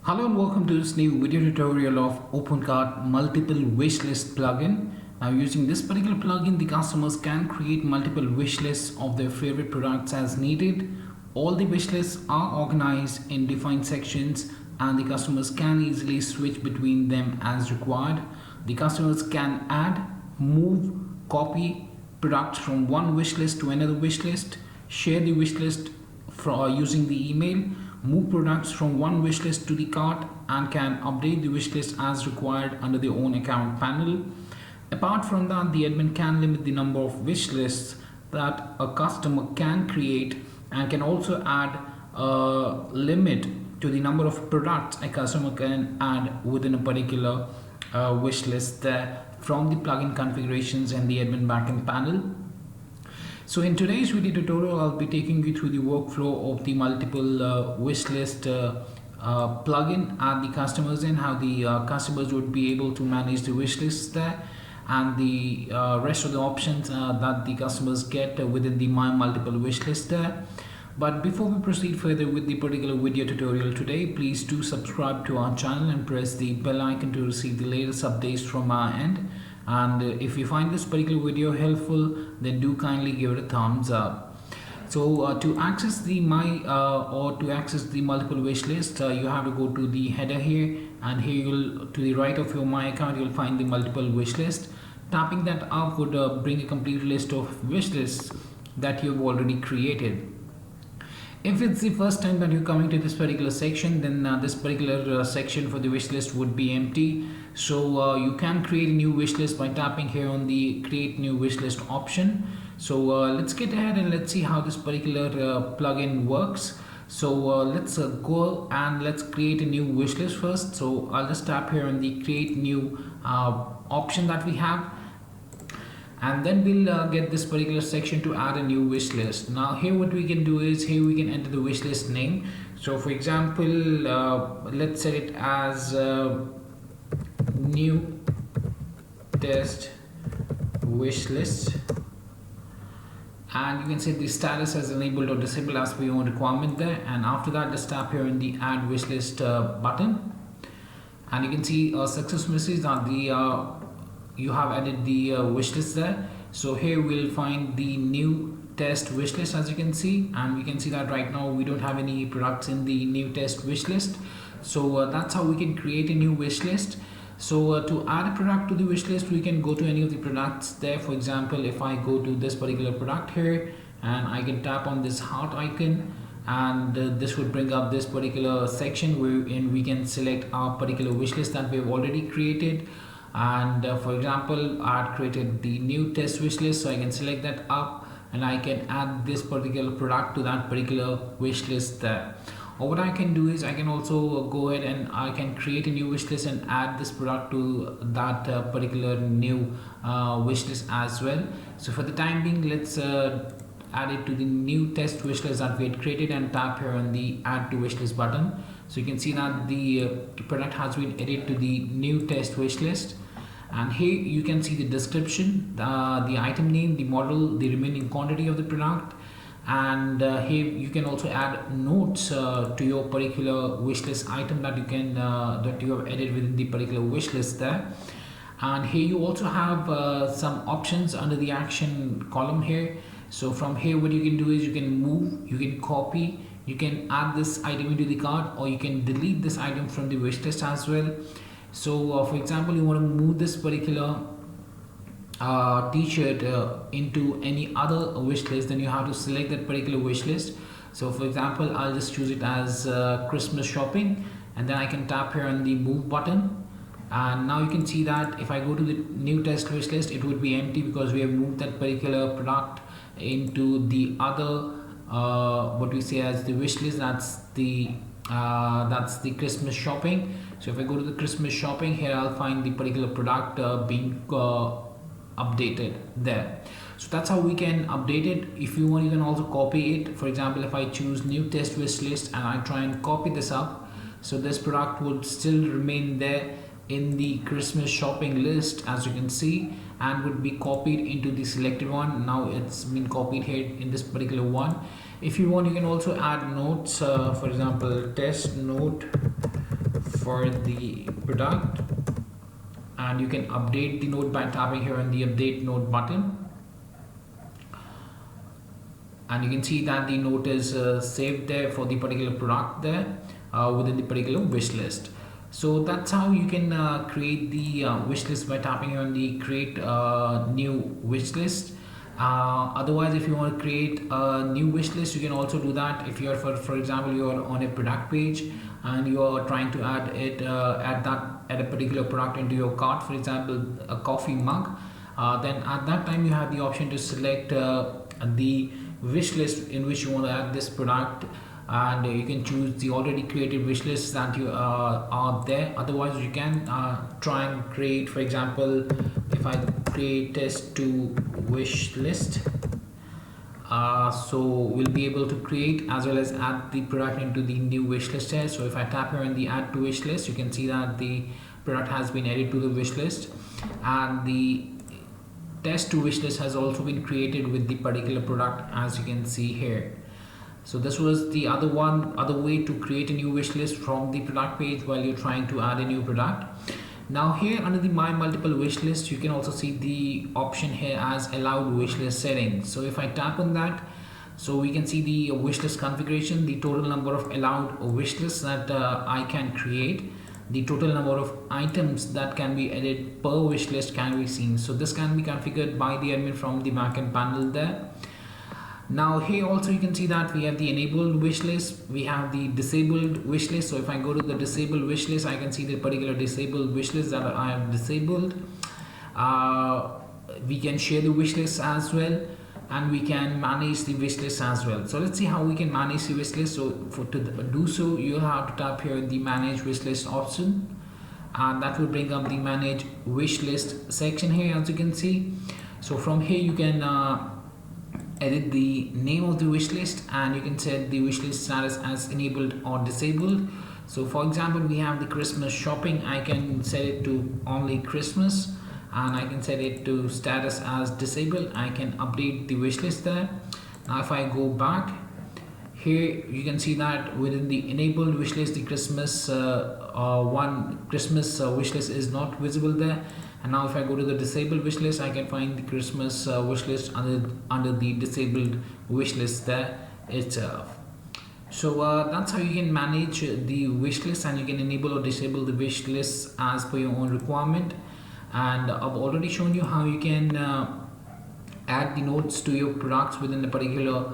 Hello and welcome to this new video tutorial of OpenCart multiple wishlist plugin. Now using this particular plugin, the customers can create multiple wish lists of their favorite products as needed. All the wish lists are organized in defined sections and the customers can easily switch between them as required. The customers can add, move, copy products from one wish list to another wish list, share the wish list using the email, move products from one wish list to the cart, and can update the wish list as required under their own account panel. Apart from that, the admin can limit the number of wish lists that a customer can create and can also add a limit to the number of products a customer can add within a particular wish list there from the plugin configurations and the admin backend panel. So in today's video tutorial, I'll be taking you through the workflow of the multiple wish list plugin at the customers and how the customers would be able to manage the wish lists there and the rest of the options that the customers get within the My Multiple wish list there. But before we proceed further with the particular video tutorial today, please do subscribe to our channel and press the bell icon to receive the latest updates from our end. And if you find this particular video helpful, then do kindly give it a thumbs up. So to access the multiple wish list, you have to go to the header here, and here to the right of your My account you'll find the multiple wish list. Tapping that up would bring a complete list of wish lists that you've already created. If it's the first time that you're coming to this particular section, then this particular section for the wish list would be empty. So you can create a new wish list by tapping here on the create new wish list option. So let's get ahead and let's see how this particular plugin works. So let's go and let's create a new wish list first. So I'll just tap here on the create new option that we have. And then we'll get this particular section to add a new wish list. Now here what we can do is here we can enter the wish list name. So for example, let's set it as new test wish list, and you can set the status as enabled or disabled as per your own requirement there. And after that, just tap here in the add wish list button, and you can see a success message that you have added the wish list there. So here we'll find the new test wish list, as you can see, and we can see that right now we don't have any products in the new test wish list. So that's how we can create a new wish list. So to add a product to the wish list, we can go to any of the products there. For example, if I go to this particular product here and I can tap on this heart icon, and this would bring up this particular section wherein we can select our particular wish list that we've already created. And for example, I had created the new test wish list, so I can select that up and I can add this particular product to that particular wish list there. Or what I can do is I can also go ahead and I can create a new wish list and add this product to that particular new wish list as well. So for the time being, let's add it to the new test wish list that we had created and tap here on the add to wish list button. So you can see that the product has been added to the new test wish list. And here you can see the description, the item name, the model, the remaining quantity of the product, and here you can also add notes to your particular wish list item that you can that you have added within the particular wish list there. And here you also have some options under the action column here. So from here what you can do is you can move, you can copy, you can add this item into the cart, or you can delete this item from the wish list as well. So for example, you want to move this particular t-shirt into any other wish list, then you have to select that particular wish list. So for example, I'll just choose it as Christmas shopping, and then I can tap here on the move button. And now you can see that if I go to the new test wish list, it would be empty because we have moved that particular product into the other what we say as the wish list. That's the Christmas shopping. So if I go to the Christmas shopping, here I'll find the particular product being updated there. So that's how we can update it. If you want, you can also copy it. For example, if I choose new test wish list and I try and copy this up, so this product would still remain there in the Christmas shopping list, as you can see, and would be copied into the selected one. Now it's been copied here in this particular one. If you want, you can also add notes, for example, test note for the product, and you can update the note by tapping here on the update note button, and you can see that the note is saved there for the particular product there within the particular wish list. So that's how you can create the wish list by tapping here on the create new wish list. Otherwise, if you want to create a new wish list, you can also do that. If you're for example, you're on a product page and you are trying to add it add a particular product into your cart, for example a coffee mug, then at that time you have the option to select the wish list in which you want to add this product, and you can choose the already created wish lists that you are there. Otherwise, you can try and create, for example, if I create test to wish list, so we'll be able to create as well as add the product into the new wish list here. So if I tap here on the add to wish list, you can see that the product has been added to the wish list, and the test to wish list has also been created with the particular product, as you can see here. So this was the other way to create a new wish list from the product page while you're trying to add a new product. Now here under the my multiple wish list, you can also see the option here as allowed wish list settings. So if I tap on that, so we can see the wish list configuration, the total number of allowed wish lists that I can create, the total number of items that can be added per wish list can be seen. So this can be configured by the admin from the backend panel there. Now here also you can see that we have the enabled wish list, we have the disabled wish list. So if I go to the disabled wish list, I can see the particular disabled wish list that I have disabled. We can share the wish list as well, and we can manage the wish list as well. So let's see how we can manage the wish list. So to do so, you'll have to tap here the manage wish list option, and that will bring up the manage wish list section here, as you can see. So from here you can edit the name of the wish list, and you can set the wish list status as enabled or disabled. So for example, we have the Christmas shopping. I can set it to only Christmas, and I can set it to status as disabled. I can update the wish list there. Now if I go back here, you can see that within the enabled wish list, the Christmas wish list is not visible there. And now if I go to the disabled wish list, I can find the Christmas wish list under the disabled wish list there itself. So that's how you can manage the wish list, and you can enable or disable the wish list as per your own requirement. And I've already shown you how you can add the notes to your products within the particular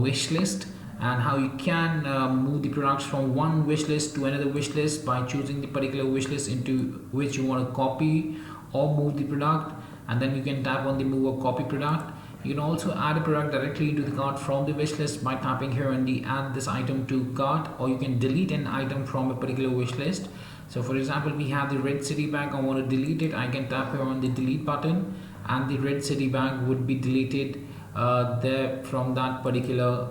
wish list, and how you can move the products from one wish list to another wish list by choosing the particular wish list into which you want to copy or move the product, and then you can tap on the move or copy product. You can also add a product directly into the cart from the wish list by tapping here on the add this item to cart, or you can delete an item from a particular wish list. So for example, we have the red city bag. I want to delete it. I can tap here on the delete button, and the red city bag would be deleted there from that particular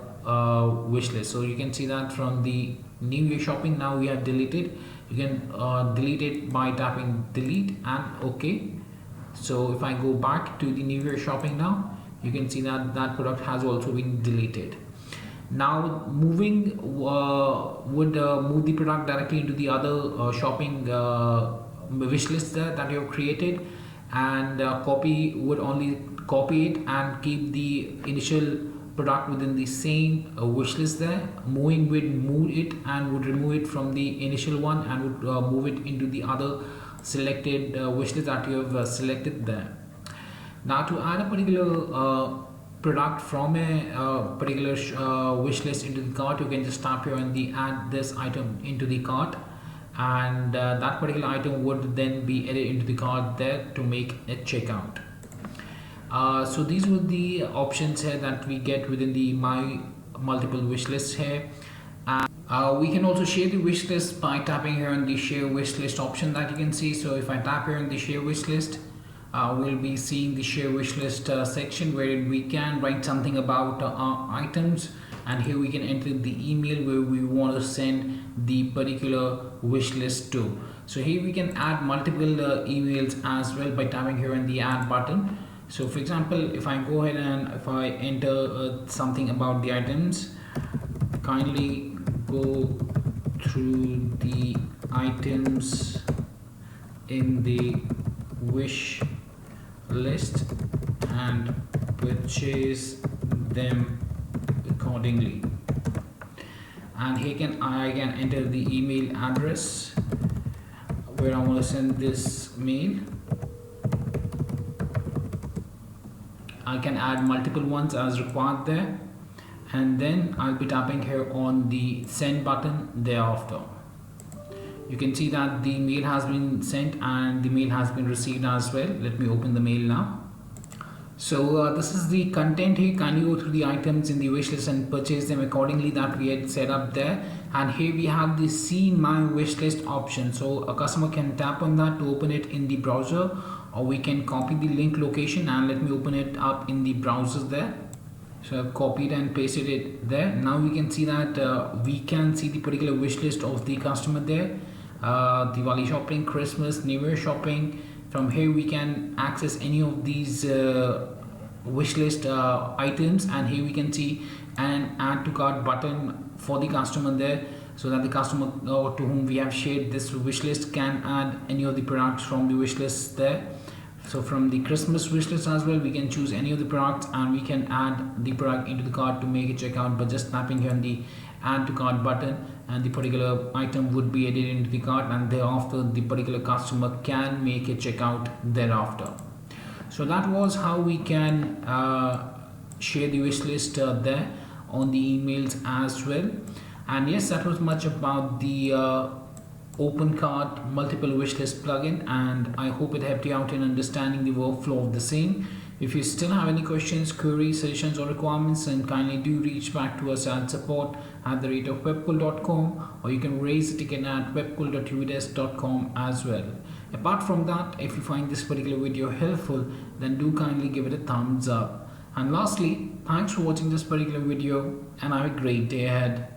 wish list. So you can see that from the new year shopping, now we have deleted. You can delete it by tapping delete and OK. So if I go back to the new year shopping now, you can see that that product has also been deleted. Now moving would move the product directly into the other shopping wish list that you have created, and copy would only copy it and keep the initial product within the same wish list there. Moving would move it and would remove it from the initial one and would move it into the other selected wish list that you have selected there. Now to add a particular product from a particular wish list into the cart, you can just tap here on the add this item into the cart, and that particular item would then be added into the cart there to make a checkout. So these were the options here that we get within the my multiple wish lists here. We can also share the wish list by tapping here on the share wish list option that you can see. So if I tap here on the share wish list, we'll be seeing the share wish list section where we can write something about our items, and here we can enter the email where we want to send the particular wish list to. So here we can add multiple emails as well by tapping here on the add button. So for example, if I go ahead and if I enter something about the items, kindly go through the items in the wish list and purchase them accordingly. And here I can enter the email address where I want to send this mail. I can add multiple ones as required there, and then I'll be tapping here on the send button thereafter. You can see that the mail has been sent and the mail has been received as well. Let me open the mail now. So this is the content here. Kindly go through the items in the wish list and purchase them accordingly that we had set up there. And here we have the see my wish list option. So a customer can tap on that to open it in the browser, or we can copy the link location and let me open it up in the browser there. So I've copied and pasted it there. Now we can see that we can see the particular wish list of the customer there. Diwali shopping, Christmas, New Year shopping. From here we can access any of these wish list items, and here we can see an add to cart button for the customer there, so that the customer to whom we have shared this wish list can add any of the products from the wish list there. So from the Christmas wish list as well, we can choose any of the products and we can add the product into the cart to make it checkout by just tapping here on the add to cart button, and the particular item would be added into the cart, and thereafter the particular customer can make a checkout thereafter. So that was how we can share the wish list there on the emails as well. And yes, that was much about the OpenCart multiple wishlist plugin, and I hope it helped you out in understanding the workflow of the same. If you still have any questions, queries, suggestions or requirements, then kindly do reach back to us at support@webkul.com, or you can raise a ticket at webkul.udesk.com as well. Apart from that, if you find this particular video helpful, then do kindly give it a thumbs up. And lastly, thanks for watching this particular video and have a great day ahead.